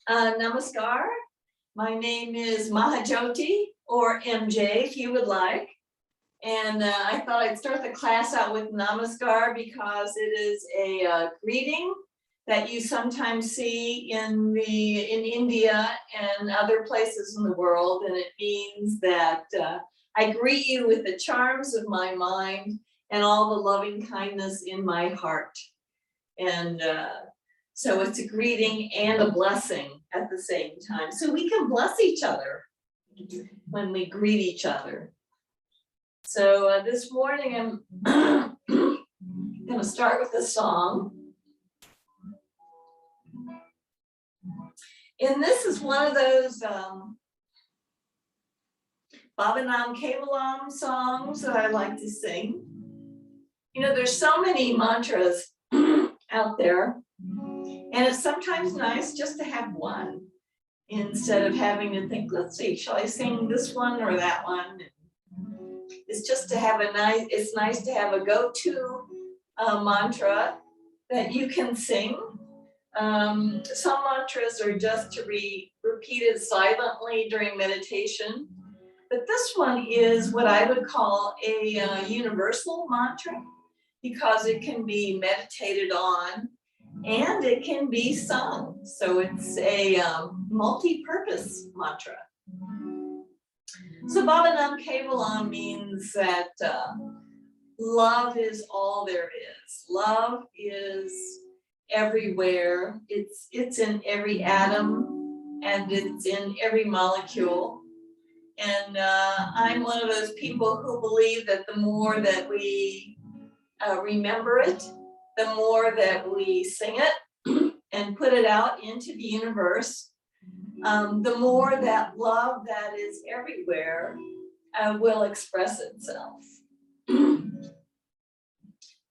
Namaskar. My name is Mahajyoti, or MJ if you would like. And I thought I'd start the class out with Namaskar because it is a greeting that you sometimes see in India and other places in the world. And it means that I greet you with the charms of my mind and all the loving kindness in my heart. And so it's a greeting and a blessing at the same time. So we can bless each other when we greet each other. So this morning I'm going to start with a song. And this is one of those Bhavanam Kevalam songs that I like to sing. You know, there's so many mantras out there, and it's sometimes nice just to have one instead of having to think, let's see, shall I sing this one or that one? It's just to have it's nice to have a go-to mantra that you can sing. Some mantras are just to be repeated silently during meditation, but this one is what I would call a universal mantra because it can be meditated on and it can be sung. So it's a multi-purpose mantra. So Bhavanam Kevalam means that love is all there is. Love is everywhere. It's in every atom and it's in every molecule. And I'm one of those people who believe that the more that we remember it, the more that we sing it and put it out into the universe, the more that love that is everywhere will express itself.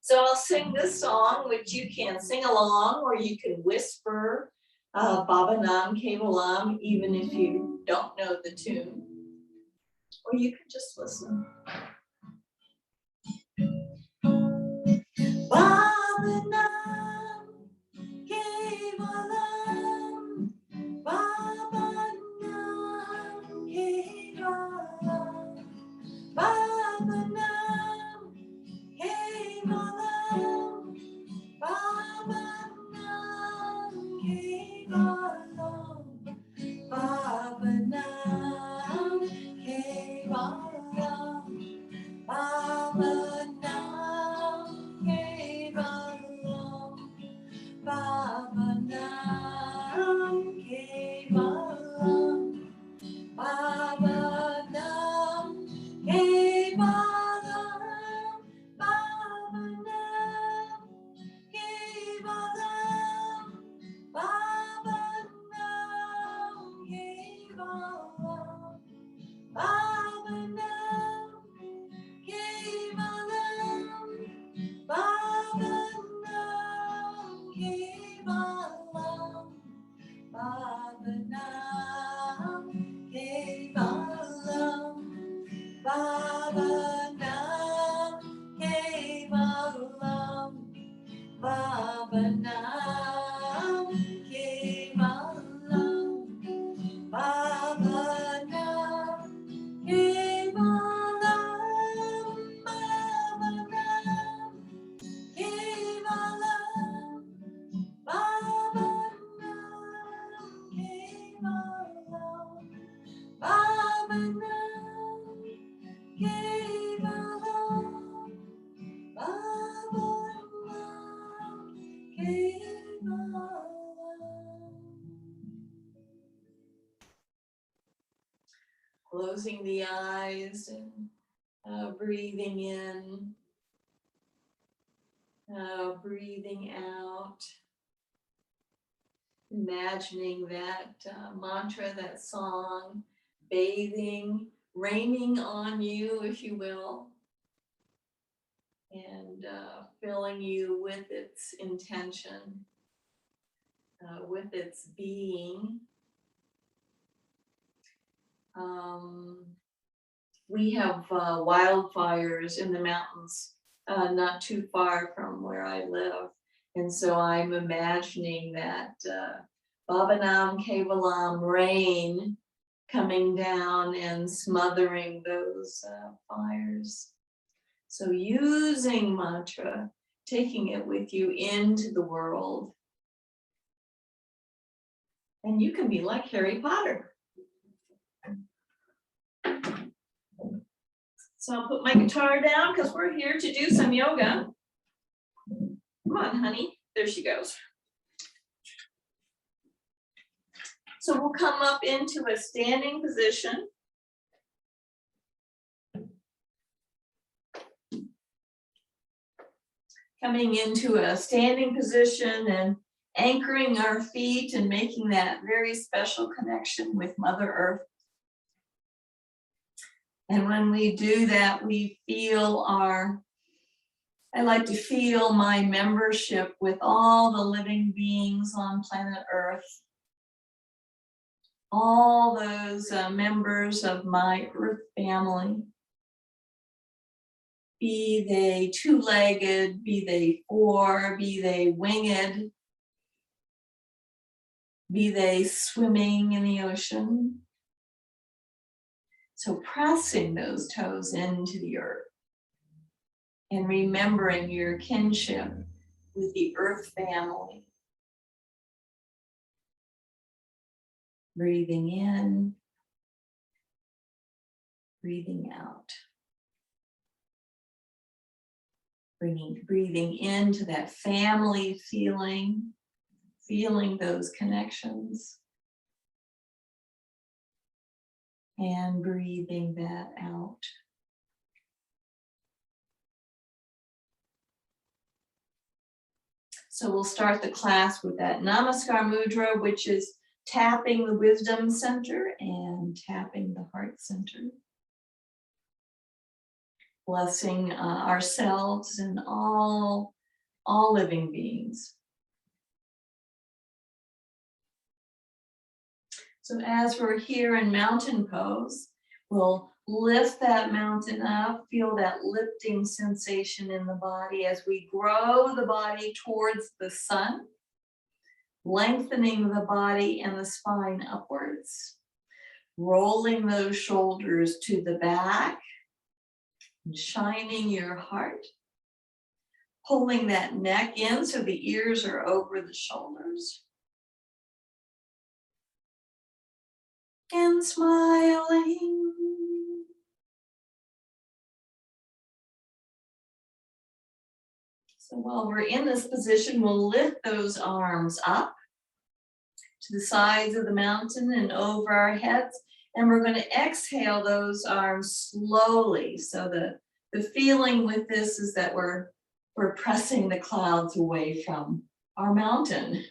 So I'll sing this song, which you can sing along or you can whisper Bhavanam Kevalam, even if you don't know the tune, or you can just listen. Bhavanam Kevalam, Bhavanam Kevalam, Bhavanam Kevalam, Bhavanam Kevalam, Bhavanam Kevalam, Bhavanam Kevalam, Bhavanam Kevalam, Bhavanam Kevalam, Bhavanam Kevalam, Bhavanam Kevalam, Bhavanam Kevalam, Bhavanam Kevalam, Bhavanam Kevalam, Bhavanam Kevalam, Bhavanam Kevalam, Bhavanam Kevalam, Bhavanam Kevalam, Bhavanam Kevalam, Bhavanam Kevalam, Bhavanam Kevalam. Closing the eyes and breathing in, breathing out. Imagining that mantra, that song, bathing, raining on you, if you will, and filling you with its intention, with its being. We have wildfires in the mountains not too far from where I live. And so I'm imagining that Bhavanam Kevalam, rain coming down and smothering those fires. So using mantra, taking it with you into the world. And you can be like Harry Potter. So I'll put my guitar down because we're here to do some yoga. Come on, honey. There she goes. So we'll come up into a standing position. Coming into a standing position and anchoring our feet and making that very special connection with Mother Earth. And when we do that, we feel I like to feel my membership with all the living beings on planet Earth. All those members of my Earth family. Be they two-legged, be they four, be they winged, be they swimming in the ocean. So pressing those toes into the earth and remembering your kinship with the Earth family. Breathing in, breathing out. Breathing into that family feeling, feeling those connections. And breathing that out. So we'll start the class with that Namaskar Mudra, which is tapping the wisdom center and tapping the heart center. Blessing ourselves and all living beings. So as we're here in mountain pose, we'll lift that mountain up, feel that lifting sensation in the body as we grow the body towards the sun, lengthening the body and the spine upwards, rolling those shoulders to the back, and shining your heart, pulling that neck in so the ears are over the shoulders. And smiling. So while we're in this position, we'll lift those arms up to the sides of the mountain and over our heads. And we're going to exhale those arms slowly. So the feeling with this is that we're pressing the clouds away from our mountain.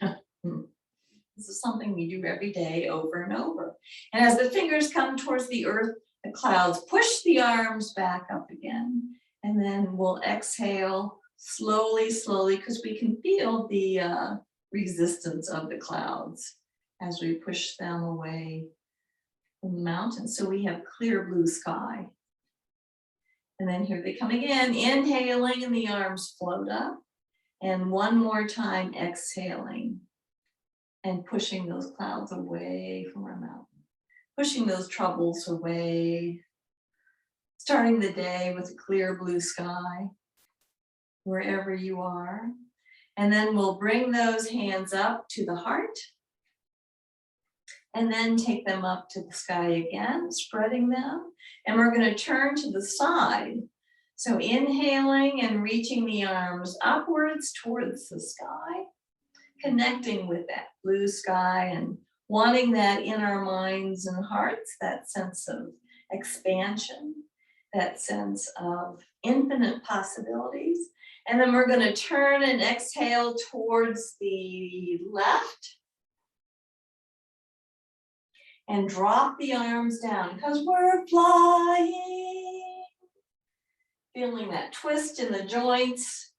This is something we do every day over and over. And as the fingers come towards the earth, the clouds push the arms back up again. And then we'll exhale slowly, because we can feel the resistance of the clouds as we push them away from the mountain. So we have clear blue sky. And then here they come again, inhaling and the arms float up. And one more time, exhaling. And pushing those clouds away from our mountain, pushing those troubles away, starting the day with a clear blue sky, wherever you are. And then we'll bring those hands up to the heart, and then take them up to the sky again, spreading them. And we're going to turn to the side. So inhaling and reaching the arms upwards towards the sky. Connecting with that blue sky and wanting that in our minds and hearts, that sense of expansion, that sense of infinite possibilities. And then we're going to turn and exhale towards the left and drop the arms down because we're flying. Feeling that twist in the joints.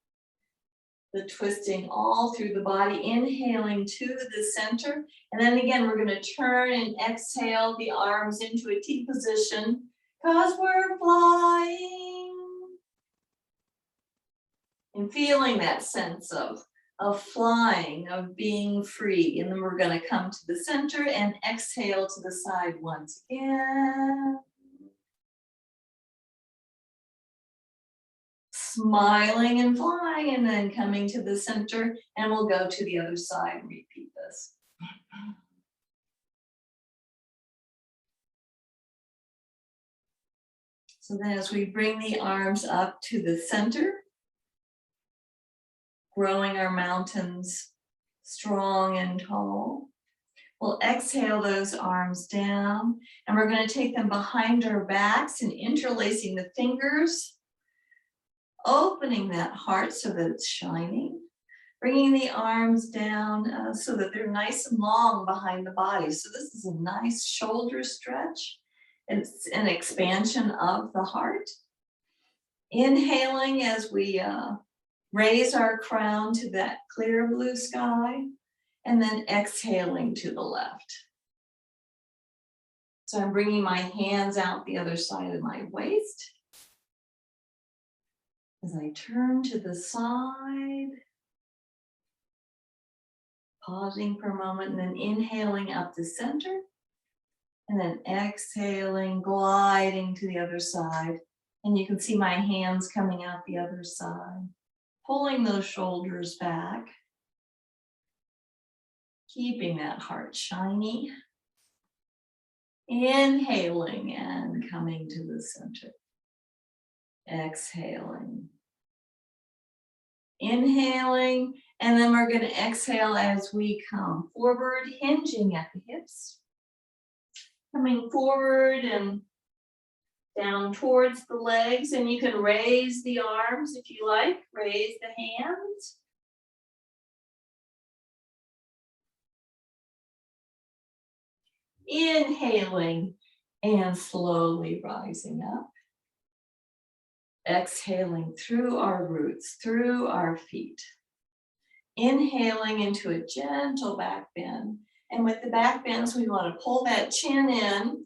The twisting all through the body, inhaling to the center. And then again, we're going to turn and exhale the arms into a T position because we're flying. And feeling that sense of of flying, of being free. And then we're going to come to the center and exhale to the side once again. Smiling and flying, and then coming to the center, and we'll go to the other side and repeat this. So then as we bring the arms up to the center, growing our mountains strong and tall, we'll exhale those arms down, and we're going to take them behind our backs and interlacing the fingers, opening that heart so that it's shining, bringing the arms down so that they're nice and long behind the body. So this is a nice shoulder stretch. It's an expansion of the heart. Inhaling as we raise our crown to that clear blue sky, and then exhaling to the left. So I'm bringing my hands out the other side of my waist. As I turn to the side, pausing for a moment, and then inhaling up the center, and then exhaling, gliding to the other side. And you can see my hands coming out the other side, pulling those shoulders back, keeping that heart shiny. Inhaling and coming to the center. Exhaling. Inhaling, and then we're going to exhale as we come forward, hinging at the hips. Coming forward and down towards the legs, and you can raise the arms if you like, raise the hands. Inhaling and slowly rising up. Exhaling through our roots, through our feet. Inhaling into a gentle back bend. And with the back bends, we want to pull that chin in,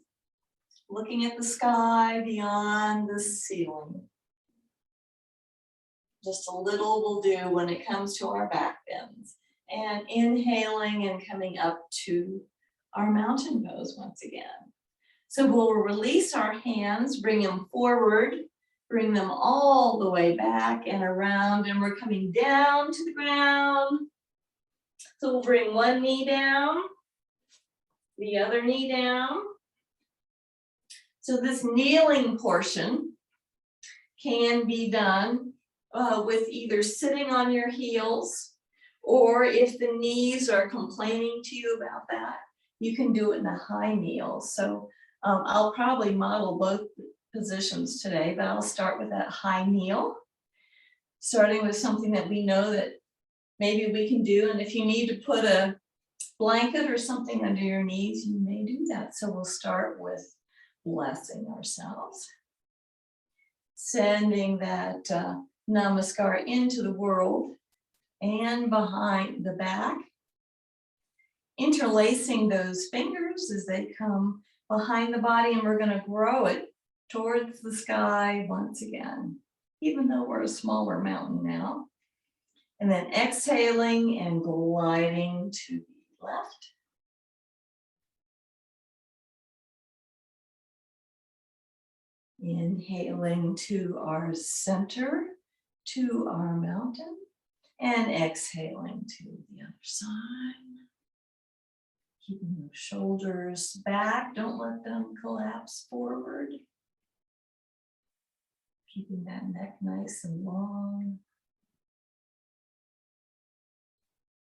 looking at the sky beyond the ceiling. Just a little will do when it comes to our back bends. And inhaling and coming up to our mountain pose once again. So we'll release our hands, bring them forward, bring them all the way back and around, and we're coming down to the ground. So we'll bring one knee down, the other knee down. So this kneeling portion can be done with either sitting on your heels, or if the knees are complaining to you about that, you can do it in a high kneel. So I'll probably model both positions today, but I'll start with that high kneel, starting with something that we know that maybe we can do. And if you need to put a blanket or something under your knees, you may do that. So we'll start with blessing ourselves, sending that Namaskar into the world and behind the back, interlacing those fingers as they come behind the body, and we're going to grow it towards the sky once again, even though we're a smaller mountain now. And then exhaling and gliding to the left. Inhaling to our center, to our mountain, and exhaling to the other side. Keeping those shoulders back, don't let them collapse forward. Keeping that neck nice and long.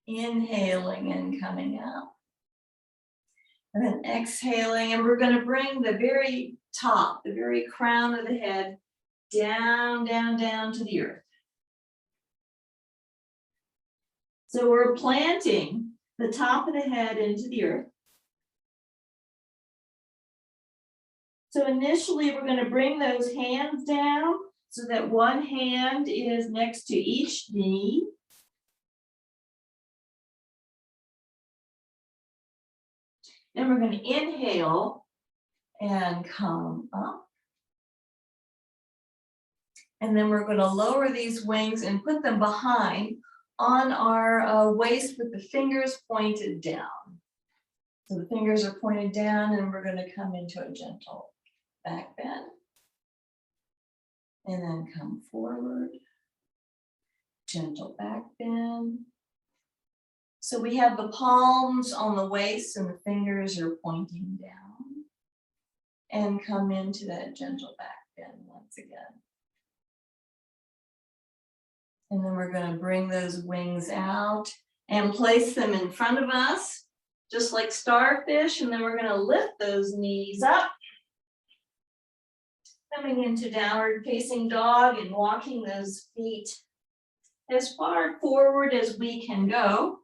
Inhaling and coming out. And then exhaling, and we're going to bring the very top, the very crown of the head down, down, down to the earth. So we're planting the top of the head into the earth. So initially we're going to bring those hands down so that one hand is next to each knee. And we're going to inhale and come up. And then we're going to lower these wings and put them behind, on our waist with the fingers pointed down. So the fingers are pointed down, and we're going to come into a gentle back bend. And then come forward, gentle back bend. So we have the palms on the waist and the fingers are pointing down. And come into that gentle back bend once again. And then we're going to bring those wings out and place them in front of us, just like starfish. And then we're going to lift those knees up. Coming into downward facing dog and walking those feet as far forward as we can go.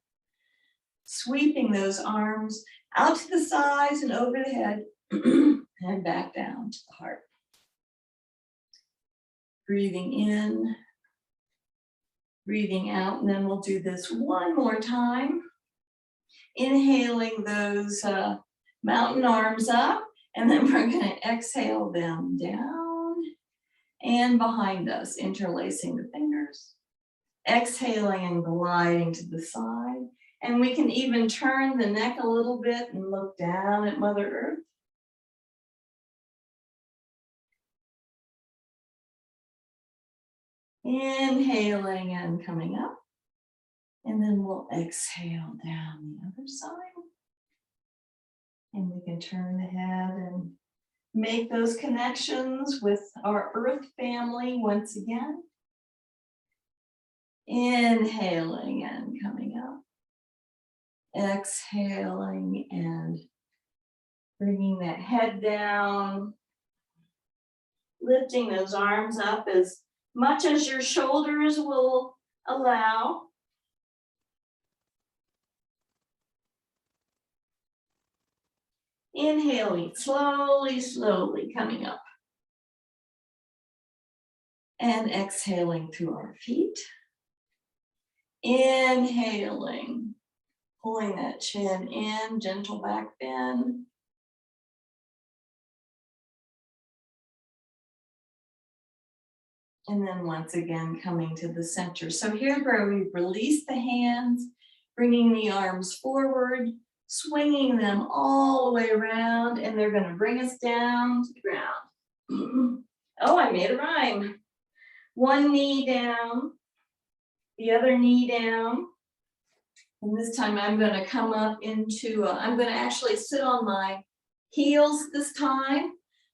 Sweeping those arms out to the sides and over the head and back down to the heart. Breathing in, breathing out, and then we'll do this one more time. Inhaling those mountain arms up, and then we're going to exhale them down and behind us, interlacing the fingers. Exhaling and gliding to the side. And we can even turn the neck a little bit and look down at Mother Earth. Inhaling and coming up. And then we'll exhale down the other side. And we can turn the head and make those connections with our Earth family once again. Inhaling and coming up. Exhaling and bringing that head down. Lifting those arms up as much as your shoulders will allow. Inhaling, slowly, slowly coming up. And exhaling through our feet. Inhaling, pulling that chin in, gentle back bend. And then once again, coming to the center. So here where we release the hands, bringing the arms forward, swinging them all the way around, and they're going to bring us down to the ground. Oh, I made a rhyme. One knee down, the other knee down. And this time I'm going to come up into, I'm going to actually sit on my heels this time,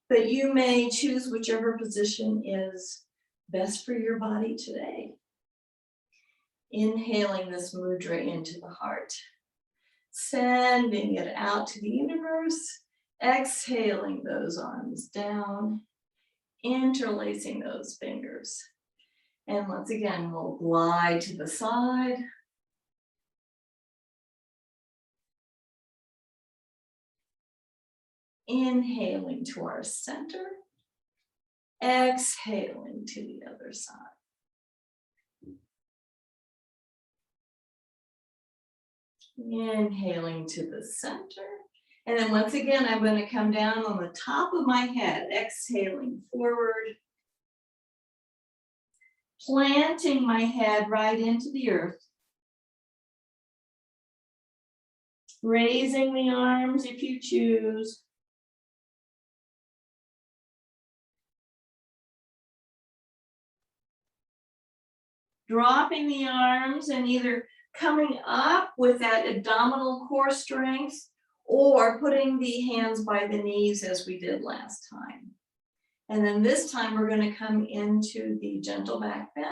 but you may choose whichever position is best for your body today. Inhaling this mudra into the heart. Sending it out to the universe. Exhaling those arms down. Interlacing those fingers. And once again, we'll glide to the side. Inhaling to our center. Exhaling to the other side. Inhaling to the center. And then once again, I'm going to come down on the top of my head, exhaling forward. Planting my head right into the earth. Raising the arms if you choose. Dropping the arms and either coming up with that abdominal core strength or putting the hands by the knees as we did last time. And then this time we're going to come into the gentle back bend.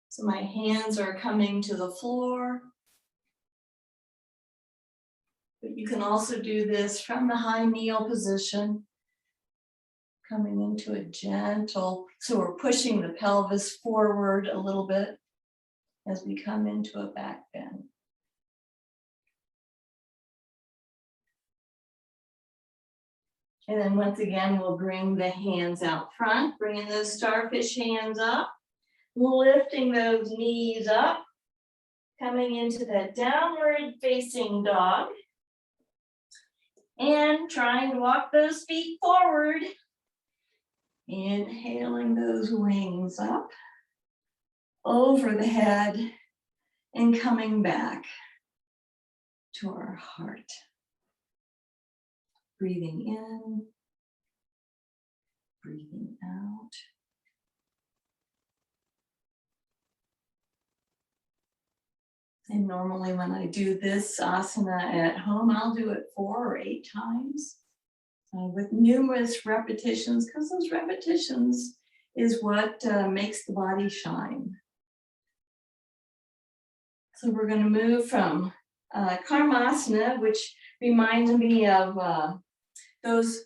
So my hands are coming to the floor. But you can also do this from the high kneel position. Coming into a gentle, so we're pushing the pelvis forward a little bit as we come into a back bend. And then once again, we'll bring the hands out front, bringing those starfish hands up, lifting those knees up, coming into that downward facing dog, and trying to walk those feet forward. Inhaling those wings up, over the head and coming back to our heart. Breathing in, breathing out. And normally when I do this asana at home, I'll do it 4 or 8 times with numerous repetitions, because those repetitions is what makes the body shine. So we're going to move from Karmasana, which reminds me of those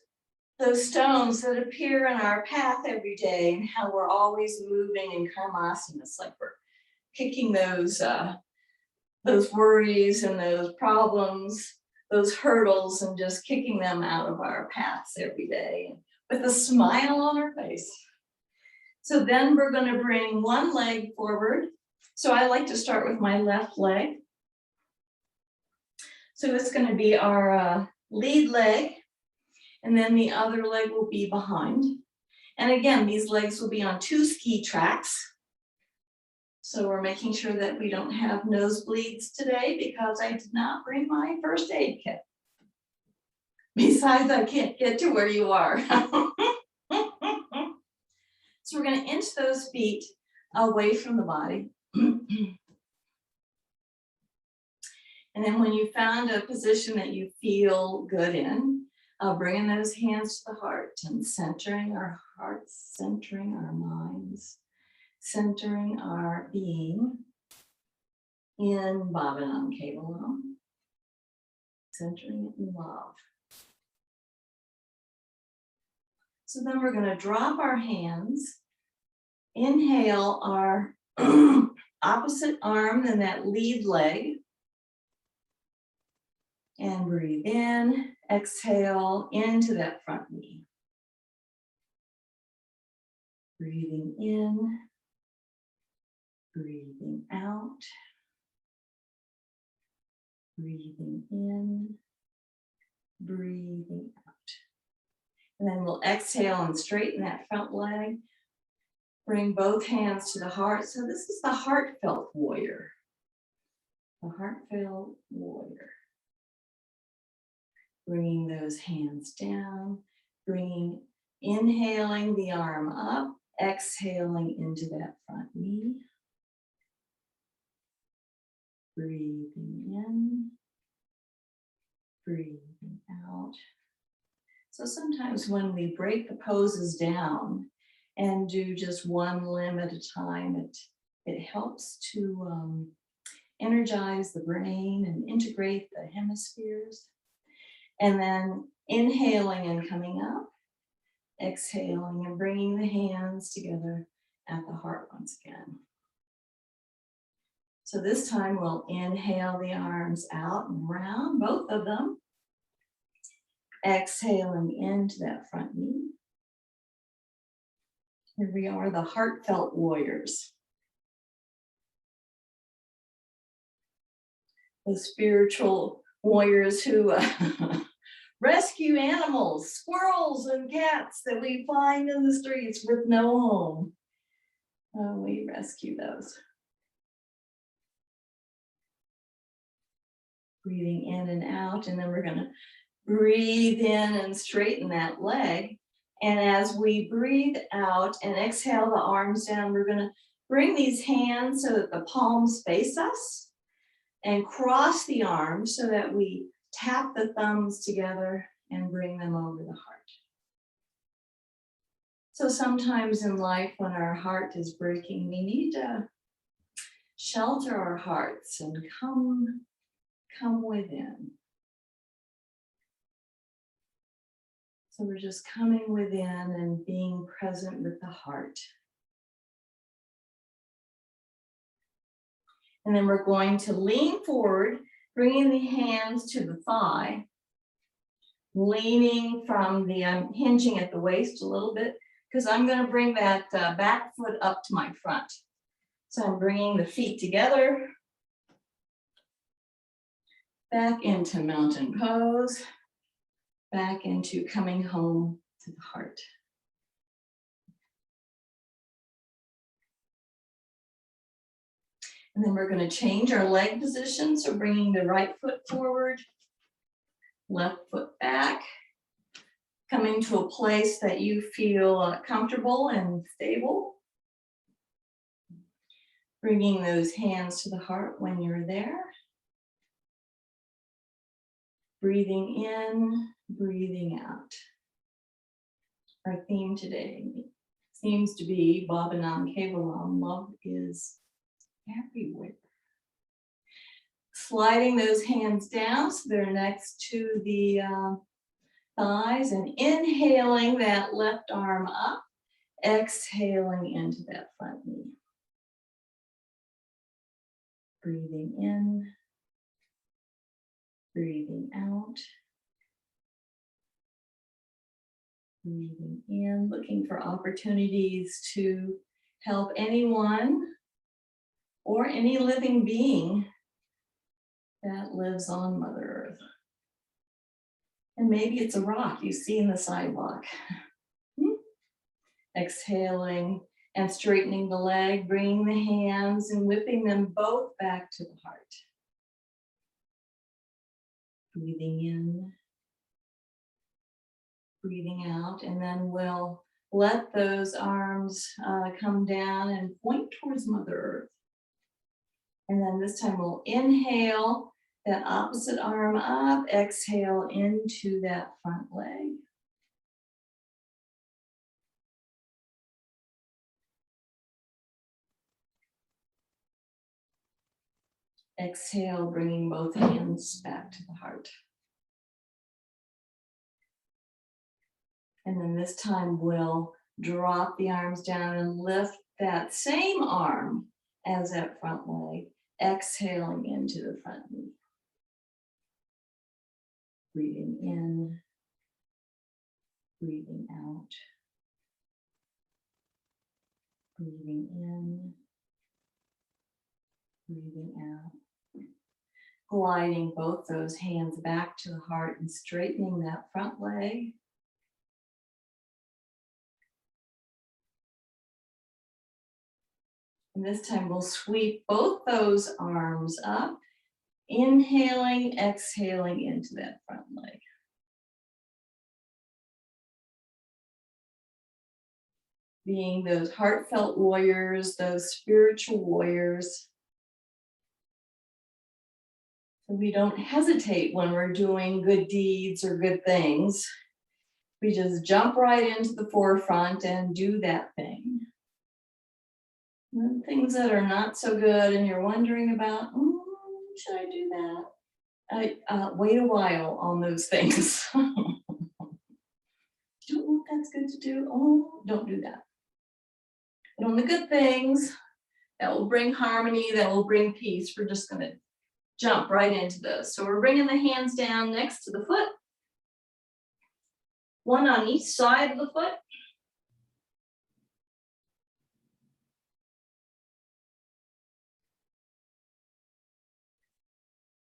stones that appear in our path every day, and how we're always moving in Karmasana. It's like we're kicking those worries and those problems, those hurdles, and just kicking them out of our paths every day with a smile on our face. So then we're going to bring one leg forward. So I like to start with my left leg. So it's going to be our lead leg, and then the other leg will be behind. And again, these legs will be on 2 ski tracks. So we're making sure that we don't have nosebleeds today, because I did not bring my first aid kit. Besides, I can't get to where you are. So we're going to inch those feet away from the body. And then when you found a position that you feel good in, bringing those hands to the heart and centering our hearts, centering our minds, centering our being in Bhavanam Kevalam, centering it in love. So then we're going to drop our hands, inhale our opposite arm and that lead leg, and breathe in, exhale into that front knee. Breathing in, breathing out, breathing in, breathing out. And then we'll exhale and straighten that front leg. Bring both hands to the heart. So this is the Heartfelt Warrior. The Heartfelt Warrior. Bringing those hands down, inhaling the arm up, exhaling into that front knee. Breathing in, breathing out. So sometimes when we break the poses down and do just one limb at a time, it helps to energize the brain and integrate the hemispheres. And then inhaling and coming up, exhaling and bringing the hands together at the heart once again. So this time we'll inhale the arms out and round, both of them. Exhaling into that front knee. Here we are, the Heartfelt Warriors. The spiritual warriors who rescue animals, squirrels and cats that we find in the streets with no home. We rescue those. Breathing in and out, and then we're going to breathe in and straighten that leg. And as we breathe out and exhale the arms down, we're going to bring these hands so that the palms face us and cross the arms so that we tap the thumbs together and bring them over the heart. So sometimes in life when our heart is breaking, we need to shelter our hearts and come within. So we're just coming within and being present with the heart. And then we're going to lean forward, bringing the hands to the thigh, leaning from the, I'm hinging at the waist a little bit because I'm going to bring that back foot up to my front. So I'm bringing the feet together, back into mountain pose, back into coming home to the heart. And then we're going to change our leg position. So bringing the right foot forward, left foot back, coming to a place that you feel comfortable and stable. Bringing those hands to the heart when you're there. Breathing in, breathing out. Our theme today seems to be Bhavanam Kevalam, love is everywhere. Sliding those hands down so they're next to the thighs and inhaling that left arm up, exhaling into that front knee. Breathing in, breathing out. Breathing in, looking for opportunities to help anyone or any living being that lives on Mother Earth. And maybe it's a rock you see in the sidewalk. Exhaling and straightening the leg, bringing the hands and whipping them both back to the heart. Breathing in, breathing out, and then we'll let those arms come down and point towards Mother Earth. And then this time we'll inhale that opposite arm up, exhale into that front leg. Exhale, bringing both hands back to the heart. And then this time we'll drop the arms down and lift that same arm as that front leg, exhaling into the front knee. Breathing in, breathing out. Breathing in, breathing out. Gliding both those hands back to the heart and straightening that front leg. And this time we'll sweep both those arms up, inhaling, exhaling into that front leg. Being those heartfelt warriors, those spiritual warriors. So we don't hesitate when we're doing good deeds or good things. We just jump right into the forefront and do that thing. And then things that are not so good and you're wondering about, should I do that? Wait a while on those things. Don't know if that's good to do. Oh, don't do that. But on the good things that will bring harmony, that will bring peace, we're just going to jump right into those. So we're bringing the hands down next to the foot, one on each side of the foot.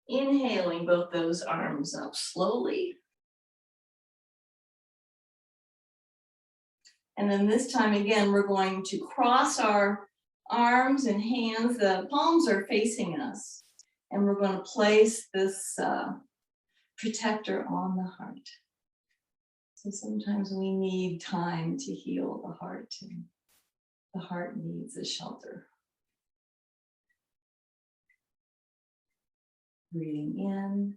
Inhaling both those arms up slowly. And then this time again, we're going to cross our arms and hands. The palms are facing us. And we're going to place this protector on the heart. So sometimes we need time to heal the heart. And the heart needs a shelter. Breathing in,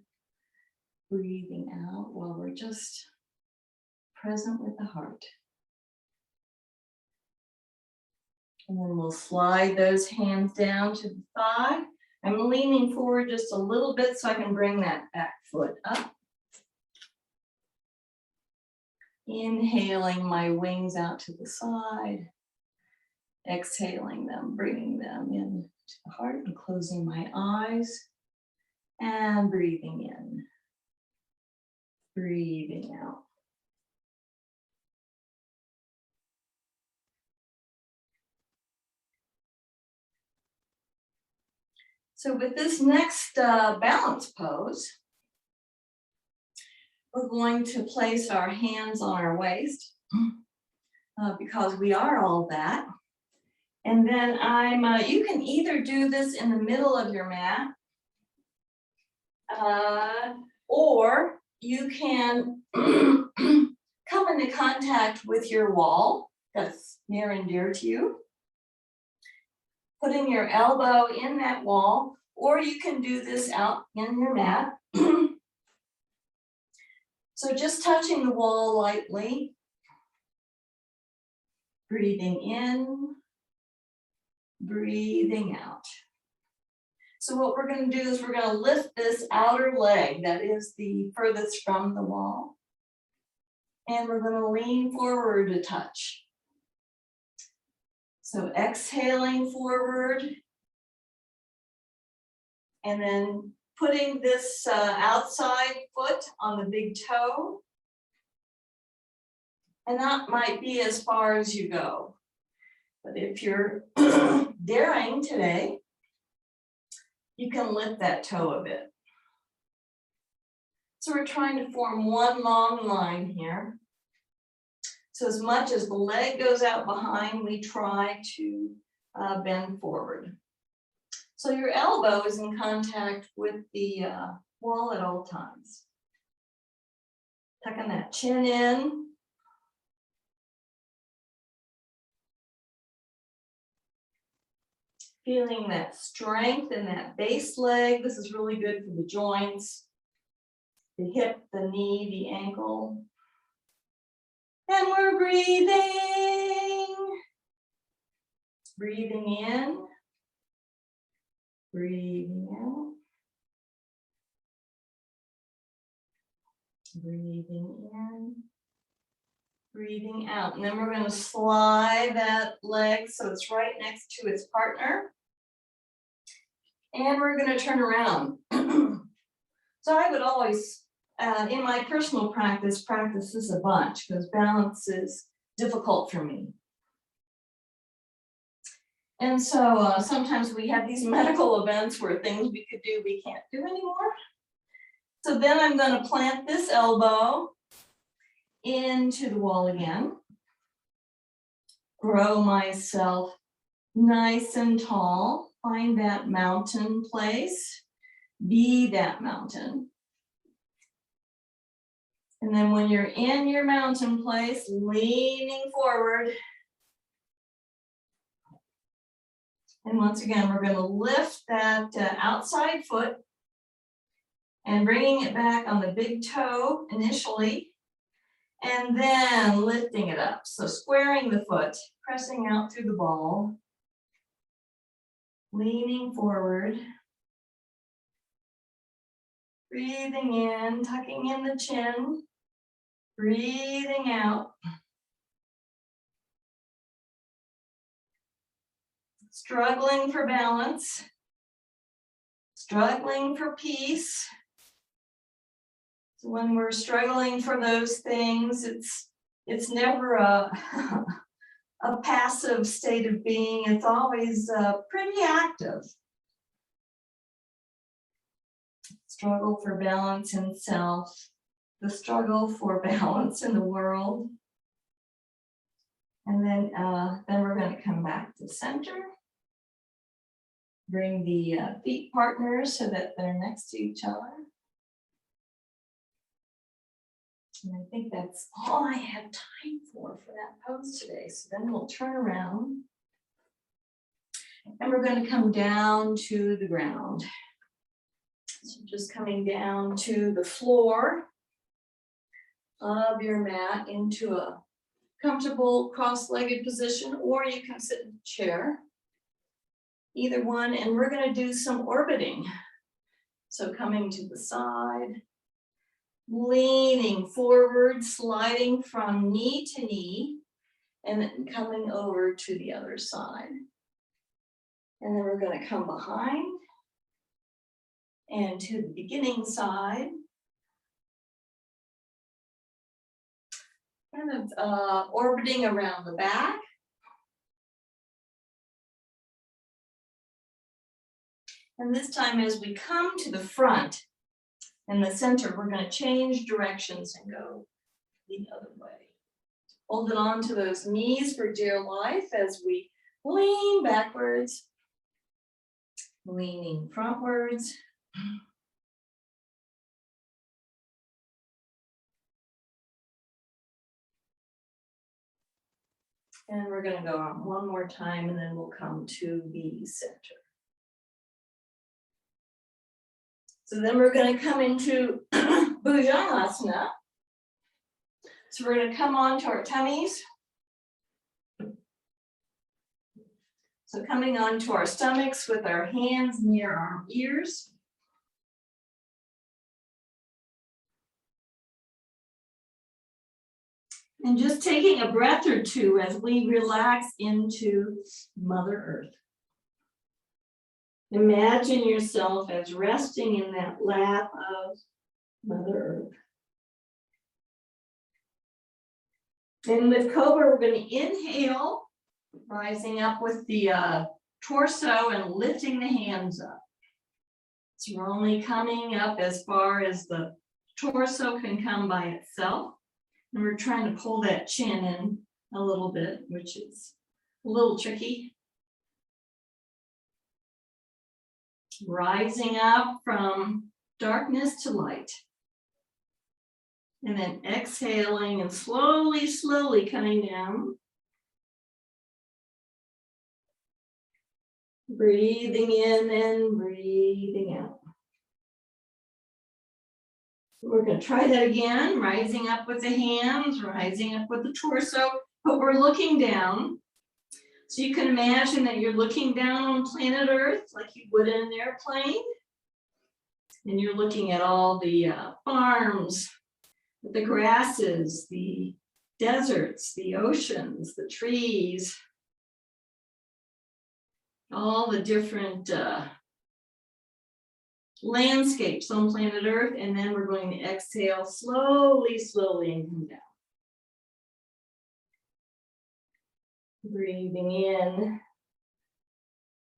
breathing out while we're just present with the heart. And then we'll slide those hands down to the thigh. I'm leaning forward just a little bit so I can bring that back foot up. Inhaling my wings out to the side. Exhaling them, bringing them in to the heart and closing my eyes. And breathing in. Breathing out. So with this next balance pose, we're going to place our hands on our waist because we are all that. And then you can either do this in the middle of your mat, or you can come into contact with your wall that's near and dear to you, putting your elbow in that wall, or you can do this out in your mat. So just touching the wall lightly, breathing in, breathing out. So what we're going to do is we're going to lift this outer leg that is the furthest from the wall. And we're going to lean forward to touch. So exhaling forward. And then putting this outside foot on the big toe. And that might be as far as you go. But if you're daring today, you can lift that toe a bit. So we're trying to form one long line here. So as much as the leg goes out behind, we try to bend forward. So your elbow is in contact with the wall at all times. Tucking that chin in. Feeling that strength in that base leg. This is really good for the joints, the hip, the knee, the ankle. And we're breathing. Breathing in. Breathing out. Breathing in. Breathing out. And then we're going to slide that leg so it's right next to its partner. And we're going to turn around. So I would always, in my personal practice this a bunch because balance is difficult for me. And so sometimes we have these medical events where things we could do, we can't do anymore. So then I'm going to plant this elbow into the wall again. Grow myself nice and tall. Find that mountain place. Be that mountain. And then when you're in your mountain place, leaning forward. And once again, we're going to lift that outside foot and bringing it back on the big toe initially. And then lifting it up. So squaring the foot, pressing out through the ball, leaning forward, breathing in, tucking in the chin, breathing out. Struggling for balance, struggling for peace. When we're struggling for those things, it's never a passive state of being. It's always pretty active. Struggle for balance in self, the struggle for balance in the world. And then we're going to come back to center. Bring the feet partners so that they're next to each other. And I think that's all I have time for that pose today. So then we'll turn around and we're going to come down to the ground. So just coming down to the floor of your mat into a comfortable cross-legged position, or you can sit in a chair, either one. And we're going to do some orbiting. So coming to the side. Leaning forward, sliding from knee to knee, and then coming over to the other side. And then we're going to come behind and to the beginning side. Kind of orbiting around the back. And this time as we come to the front, in the center, we're going to change directions and go the other way. Holding on to those knees for dear life as we Lean backwards, leaning frontwards. And we're going to go on one more time, and then we'll come to the center. So then we're going to come into Bhujangasana. So we're going to come on to our tummies. So coming onto our stomachs with our hands near our ears. And just taking a breath or two as we relax into Mother Earth. Imagine yourself as resting in that lap of Mother Earth. And with Cobra, we're going to inhale, rising up with the torso and lifting the hands up. So we're only coming up as far as the torso can come by itself. And we're trying to pull that chin in a little bit, which is a little tricky. Rising up from darkness to light. And then exhaling and slowly, slowly coming down. Breathing in and breathing out. We're going to try that again, rising up with the hands, rising up with the torso, but we're looking down. So you can imagine that you're looking down on planet Earth like you would in an airplane. And you're looking at all the farms, the grasses, the deserts, the oceans, the trees, all the different landscapes on planet Earth, and then we're going to exhale slowly, slowly, and come down. Breathing in,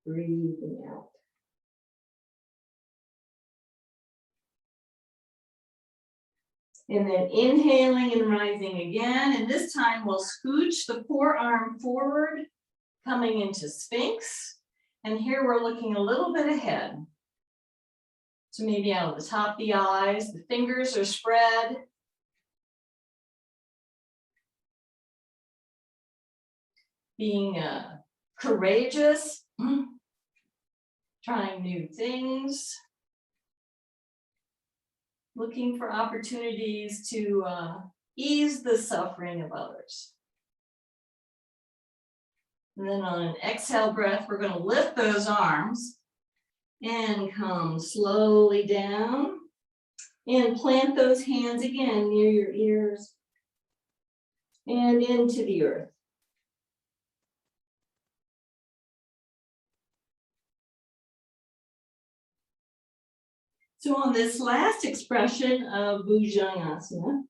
breathing out. And then inhaling and rising again, and this time we'll scooch the forearm forward, coming into Sphinx, and here we're looking a little bit ahead. So maybe out of the top of the eyes, the fingers are spread. Being courageous, trying new things, looking for opportunities to ease the suffering of others. And then on an exhale breath, we're going to lift those arms and come slowly down and plant those hands again near your ears and into the earth. So on this last expression of Bhujangasana,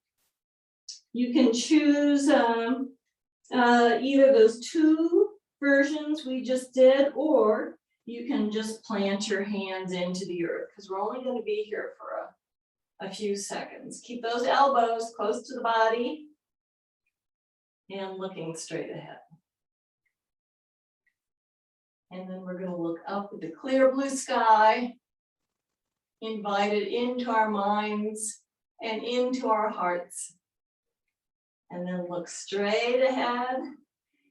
you can choose either those two versions we just did, or you can just plant your hands into the earth, because we're only going to be here for a few seconds. Keep those elbows close to the body and looking straight ahead. And then we're going to look up at the clear blue sky, invite it into our minds and into our hearts. And then look straight ahead.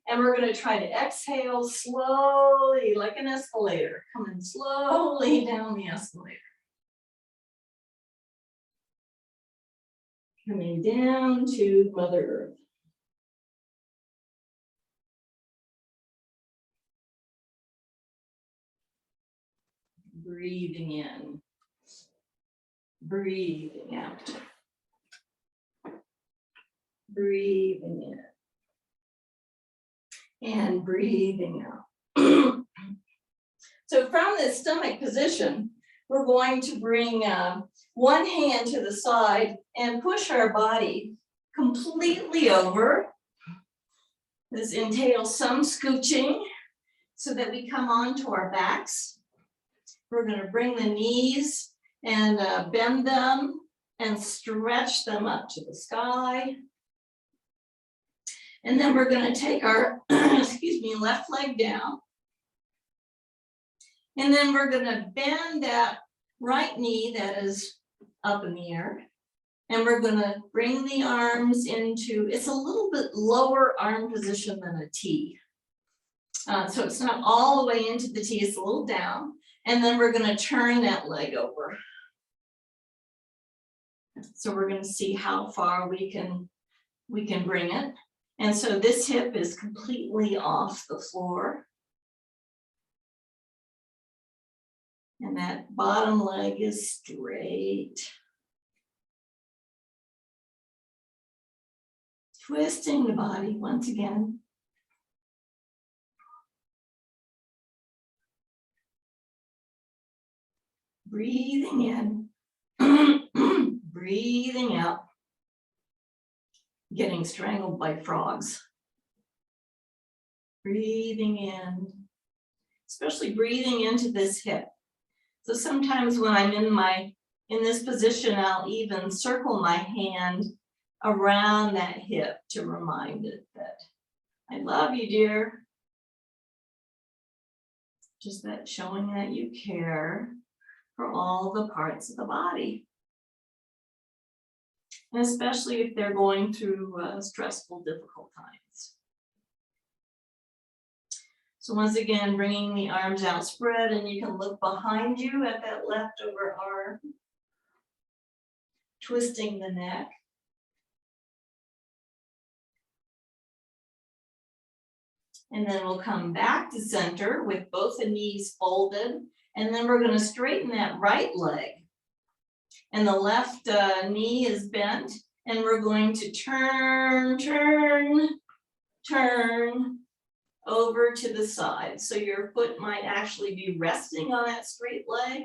And we're going to try to exhale slowly, like an escalator, coming slowly down the escalator. Coming down to Mother Earth. Breathing in, breathing out. Breathing in. And breathing out. So from this stomach position, we're going to bring one hand to the side and push our body completely over. This entails some scooching so that we come onto our backs. We're going to bring the knees and bend them and stretch them up to the sky. And then we're going to take our, excuse me, left leg down. And then we're going to bend that right knee that is up in the air. And we're going to bring the arms into, it's a little bit lower arm position than a T. So it's not all the way into the T, it's a little down. And then we're going to turn that leg over. So we're going to see how far we can bring it. And so this hip is completely off the floor. And that bottom leg is straight. Twisting the body once again. Breathing in, breathing out. Getting strangled by frogs. Breathing in, especially breathing into this hip. So sometimes when I'm in this position, I'll even circle my hand around that hip to remind it that I love you, dear. Just that showing that you care for all the parts of the body. And especially if they're going through stressful, difficult times. So once again, bringing the arms out spread, and you can look behind you at that leftover arm. Twisting the neck. And then we'll come back to center with both the knees folded. And then we're going to straighten that right leg. And the left knee is bent. And we're going to turn over to the side. So your foot might actually be resting on that straight leg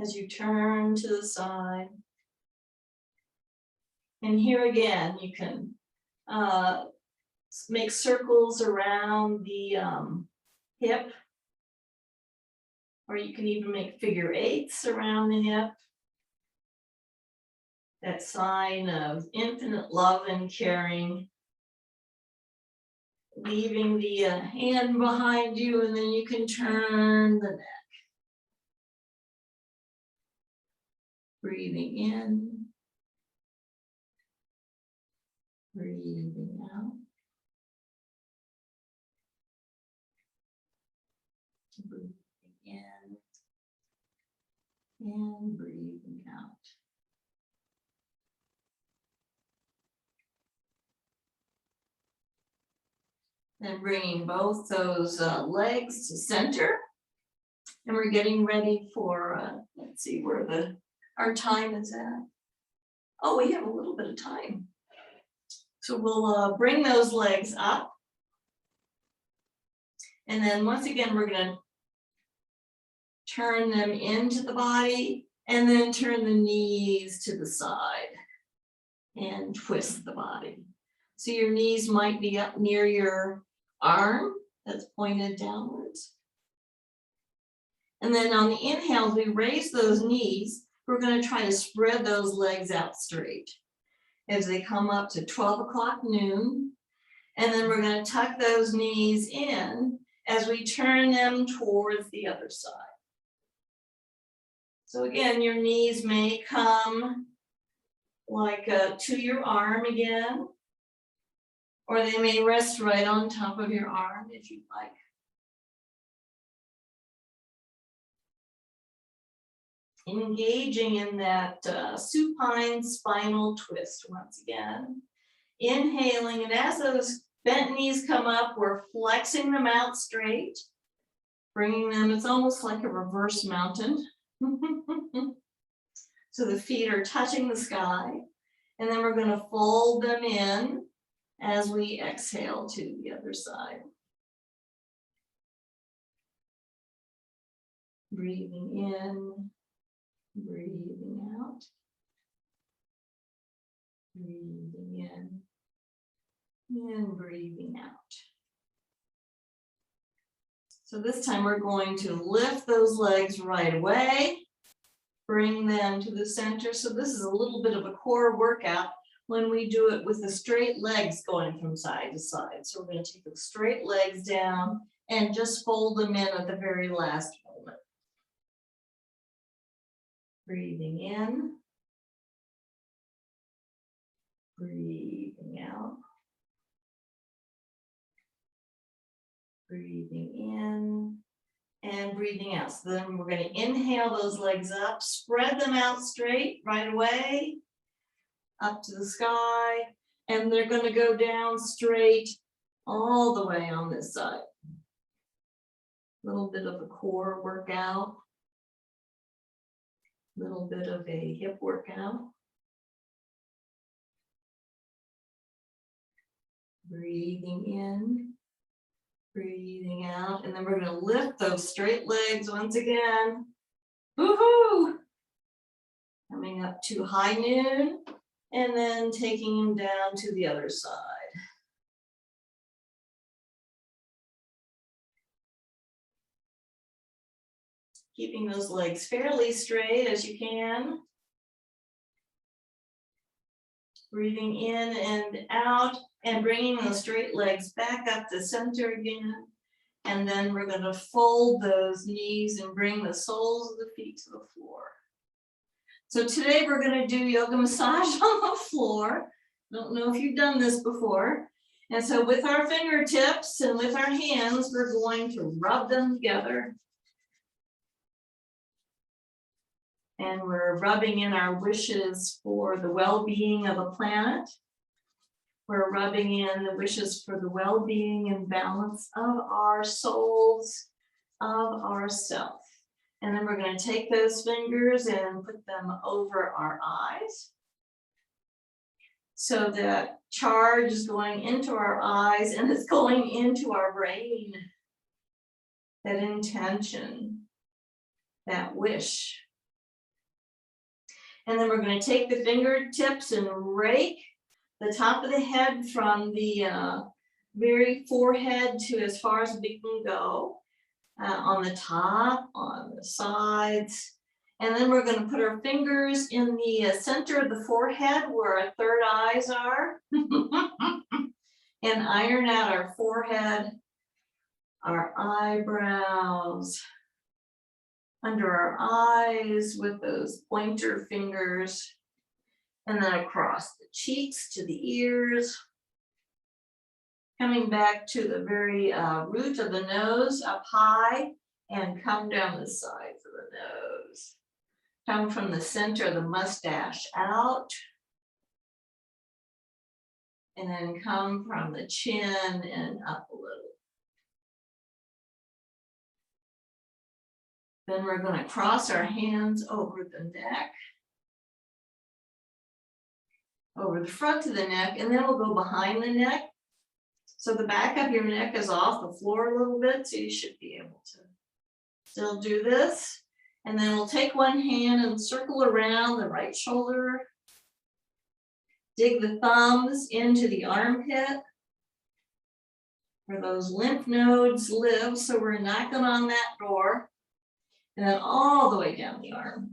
as you turn to the side. And here again, you can make circles around the hip, or you can even make figure eights around the hip. That sign of infinite love and caring. Leaving the hand behind you, and then you can turn the neck. Breathing in. Breathing out. Breathing in. And breathing out. And bringing both those legs to center. And we're getting ready for, let's see where our time is at. Oh, we have a little bit of time. So we'll bring those legs up. And then once again, we're going to turn them into the body and then turn the knees to the side and twist the body. So your knees might be up near your arm that's pointed downwards. And then on the inhale, we raise those knees. We're going to try to spread those legs out straight as they come up to 12 o'clock noon. And then we're going to tuck those knees in as we turn them towards the other side. So again, your knees may come like to your arm again. Or they may rest right on top of your arm if you'd like. Engaging in that supine spinal twist once again. Inhaling, and as those bent knees come up, we're flexing them out straight. Bringing them, it's almost like a reverse mountain. So the feet are touching the sky. And then we're going to fold them in as we exhale to the other side. Breathing in, breathing out. Breathing in and breathing out. So this time we're going to lift those legs right away, bring them to the center. So this is a little bit of a core workout. when we do it with the straight legs going from side to side. So we're going to take the straight legs down and just fold them in at the very last moment. Breathing in. Breathing out. Breathing in and breathing out. So then we're going to inhale those legs up, spread them out straight right away, up to the sky, and they're going to go down straight all the way on this side. A little bit of a core workout, a little bit of a hip workout. Breathing in. Breathing out, and then we're going to lift those straight legs once again. Woohoo! Coming up to high noon, and then taking them down to the other side. Keeping those legs fairly straight as you can. Breathing in and out. And bringing those straight legs back up to center again. And then we're going to fold those knees and bring the soles of the feet to the floor. So today we're going to do yoga massage on the floor. Don't know if you've done this before. And so with our fingertips and with our hands, we're going to rub them together. And we're rubbing in our wishes for the well-being of the planet. We're rubbing in the wishes for the well-being and balance of our souls, of ourself. And then we're going to take those fingers and put them over our eyes. So that charge is going into our eyes and it's going into our brain. That intention, that wish. And then we're going to take the fingertips and rake the top of the head from the very forehead to as far as we can go, on the top, on the sides. And then we're going to put our fingers in the center of the forehead where our third eyes are and iron out our forehead, our eyebrows, under our eyes with those pointer fingers. And then across the cheeks to the ears, coming back to the very root of the nose up high and come down the sides of the nose. Come from the center of the mustache out. And then come from the chin and up a little. Then we're going to cross our hands over the neck. Over the front of the neck, and then we'll go behind the neck. So the back of your neck is off the floor a little bit, so you should be able to still do this. And then we'll take one hand and circle around the right shoulder. Dig the thumbs into the armpit where those lymph nodes live. So we're knocking on that door. And then all the way down the arm.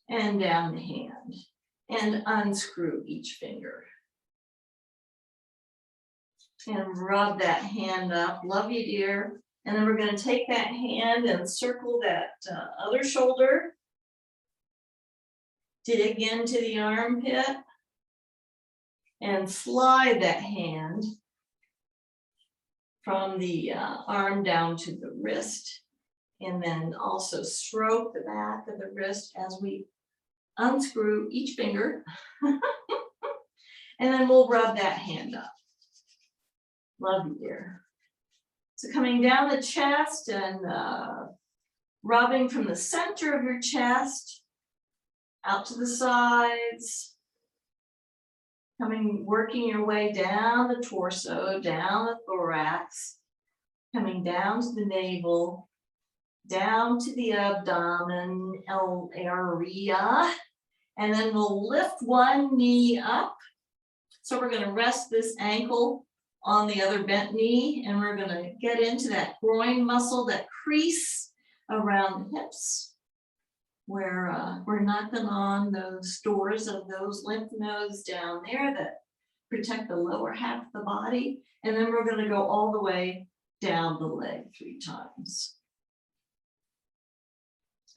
And down the hand, and unscrew each finger. And rub that hand up, love you dear. And then we're going to take that hand and circle that other shoulder. Dig into the armpit. And slide that hand from the arm down to the wrist. And then also stroke the back of the wrist as we unscrew each finger. And then we'll rub that hand up. Love you, dear. So coming down the chest and rubbing from the center of your chest out to the sides. Working your way down the torso, down the thorax. Coming down to the navel. Down to the abdomen area, and then we'll lift one knee up. So we're going to rest this ankle on the other bent knee, and we're going to get into that groin muscle, that crease around the hips. where we're knocking on those doors of those lymph nodes down there that protect the lower half of the body. And then we're going to go all the way down the leg 3 times.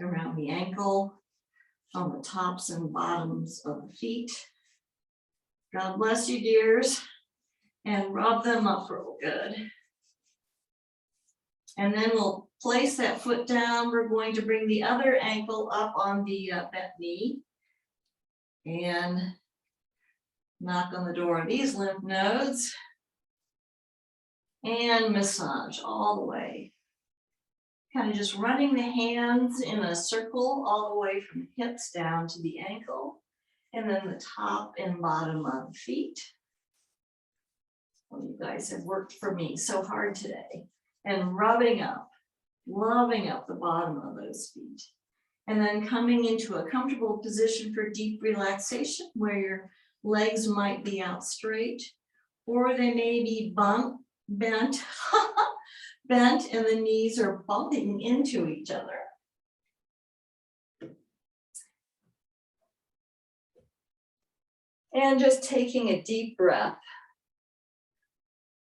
Around the ankle, on the tops and bottoms of the feet. God bless you, dears. And rub them up real good. And then we'll place that foot down. We're going to bring the other ankle up on the bent knee. And knock on the door of these lymph nodes. And massage all the way. Kind of just running the hands in a circle all the way from the hips down to the ankle. And then the top and bottom of the feet. Well, you guys have worked for me so hard today. And rubbing up, loving up the bottom of those feet. And then coming into a comfortable position for deep relaxation where your legs might be out straight or they may be bent, bent and the knees are bumping into each other. And just taking a deep breath.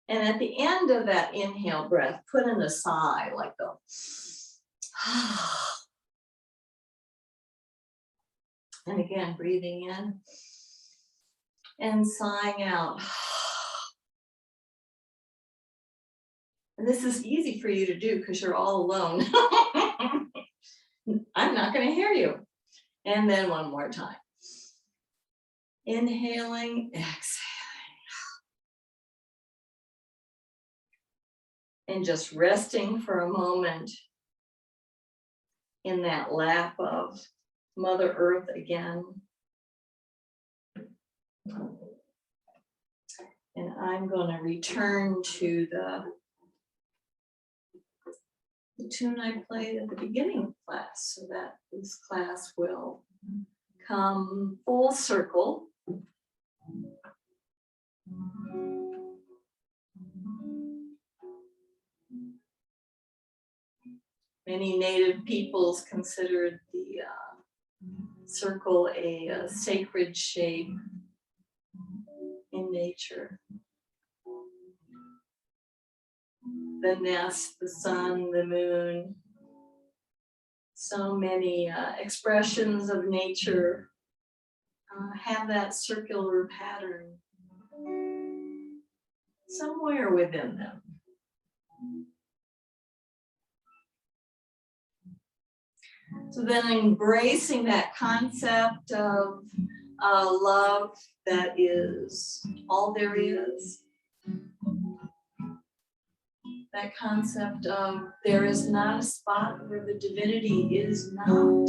And at the end of that inhale breath, put in a sigh like the and again, breathing in and sighing out. And this is easy for you to do because you're all alone. I'm not going to hear you. And then one more time. Inhaling, exhaling. And just resting for a moment in that lap of Mother Earth again. And I'm going to return to the tune I played at the beginning of class so that this class will come full circle. Many native peoples considered the circle a sacred shape in nature. The nest, the sun, the moon, so many expressions of nature have that circular pattern somewhere within them. So then embracing that concept of love that is all there is. That concept of there is not a spot where the divinity is not.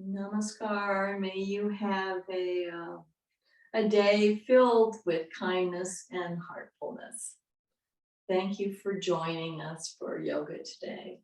Namaskar. May you have a day filled with kindness and heartfulness. Thank you for joining us for yoga today.